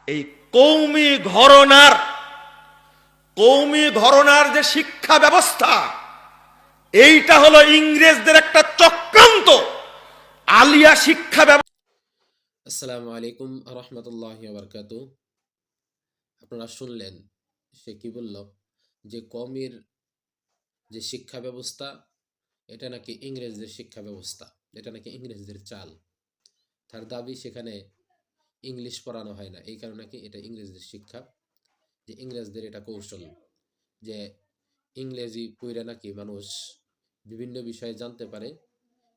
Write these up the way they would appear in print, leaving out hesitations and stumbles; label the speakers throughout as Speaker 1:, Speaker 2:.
Speaker 1: এই কৌমি ঘরানার কৌমি ঘরানার যে শিক্ষা ব্যবস্থা, এইটা হলো ইংরেজদের একটা চক্রান্ত। আলিয়া শিক্ষা ব্যবস্থা।
Speaker 2: আসসালামু আলাইকুম রহমতুল্লাহ বারকাত। আপনারা শুনলেন সে কি বলল, যে কওমের যে শিক্ষা ব্যবস্থা এটা নাকি ইংরেজদের শিক্ষা ব্যবস্থা, এটা নাকি ইংরেজদের চাল। তার দাবি সেখানে ইংলিশ পড়ানো হয় না, এই কারণে নাকি এটা ইংরেজদের শিক্ষা, যে ইংরেজদের এটা কৌশল, যে ইংরেজি পড়ে নাকি মানুষ বিভিন্ন বিষয়ে জানতে পারে।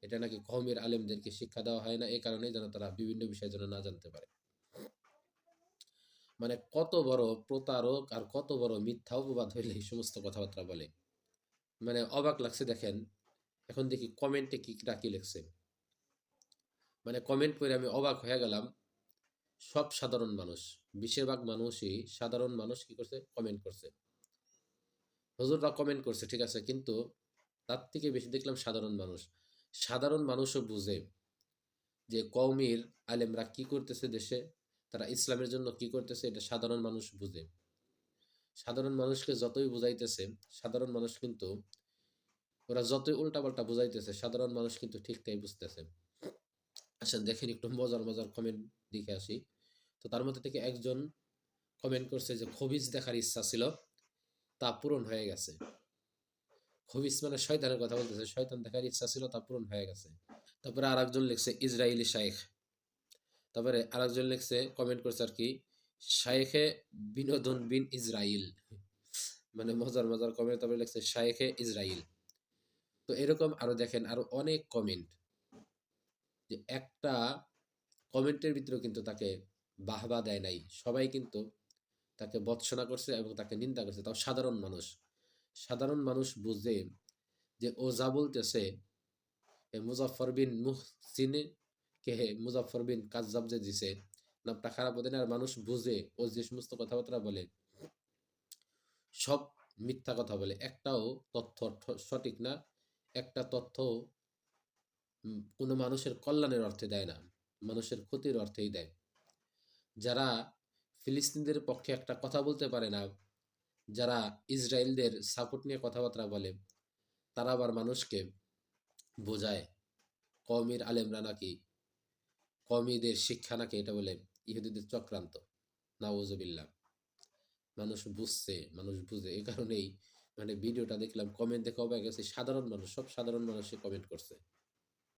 Speaker 2: এটা নাকি কওমের আলেমদেরকে শিক্ষা দেওয়া হয় না, এই কারণে যেন তারা বিভিন্ন বিষয় যেন না জানতে পারে। মানে কত বড় প্রতারক আর কত বড় মিথ্যা অপবাদ হইলে এই সমস্ত কথাবার্তা বলে। মানে অবাক লাগছে। দেখেন এখন দেখি কমেন্টে কি রাখি লিখছে। মানে কমেন্ট পড়ে আমি অবাক হয়ে গেলাম। সব সাধারণ মানুষ, বেশিরভাগ মানুষই সাধারণ মানুষ কি করছে, কমেন্ট করছে। হুজুররা কমেন্ট করছে ঠিক আছে, কিন্তু তার থেকে বেশি দেখলাম সাধারণ মানুষ। সাধারণ মানুষও বুঝে যে কওমের আলেমরা কি করতেছে দেশে, তারা ইসলামের জন্য কি করতেছে, এটা সাধারণ মানুষ বুঝে। সাধারণ মানুষকে যতই বুঝাইতেছে, সাধারণ মানুষ কিন্তু ওরা যতই উল্টাপাল্টা বুঝাইতেছে, সাধারণ মানুষ কিন্তু ঠিকটাই বুঝতেছে। আসেন দেখেন একটু মজার মজার কমেন্ট দেখে আসি। তো তার মধ্যে থেকে একজন কমেন্ট করছে যে খবিজ দেখার ইচ্ছা ছিল, তা পূরণ হয়ে গেছে। খবিজ মানে শয়তানের কথা বলতেছে, শয়তান দেখার ইচ্ছা ছিল, তা পূরণ হয়ে গেছে। তারপরে আর একজন লিখছে ইসরায়েলি শাইখ। তারপরে আর একজন লিখছে, কমেন্ট করছে আর কি, শাইখে বিনোদন বিন ইসরাইল। মানে মজার মজার কমেন্ট। তারপরে লিখছে শাইখে ইসরাইল। তো এরকম আরো দেখেন আরো অনেক কমেন্ট, যে একটা কমেন্টের ভিতরেও কিন্তু তাকে বাহবা দেয় নাই, সবাই কিন্তু তাকে ভৎসনা করছে এবং তাকে নিন্দা করছে। তাও সাধারণ মানুষ, সাধারণ মানুষ বুঝে যে ও যা বলতেছে, মুজাফফর বিন মুহসিন কে মুজাফফর বিন কাজ্জাব যে দিছে নামটা খারাপ হতে না, আর মানুষ বুঝে ও যে সমস্ত কথাবার্তা বলে সব মিথ্যা কথা বলে, একটাও তথ্য সঠিক না, একটা তথ্য কোনো মানুষের কল্যাণের অর্থে দেয় না, মানুষের ক্ষতির অর্থেই দেয়। যারা ফিলিস্তিনদের পক্ষে একটা কথা বলতে পারে না, যারা ইসরায়েলদের সাপোর্ট নিয়ে কথাবার্তা বলে, তারা আবার মানুষকে বোঝায় কওমের আলেমরা নাকি, কওমিদের শিক্ষা নাকি এটা বলে ইহুদিদের চক্রান্ত। নাউজুবিল্লাহ। মানুষ বুঝছে, মানুষ বুঝে, এই কারণেই মানে ভিডিওটা দেখলাম, কমেন্ট দেখে অবাক গেছে। সাধারণ মানুষ, সব সাধারণ মানুষে কমেন্ট করছে।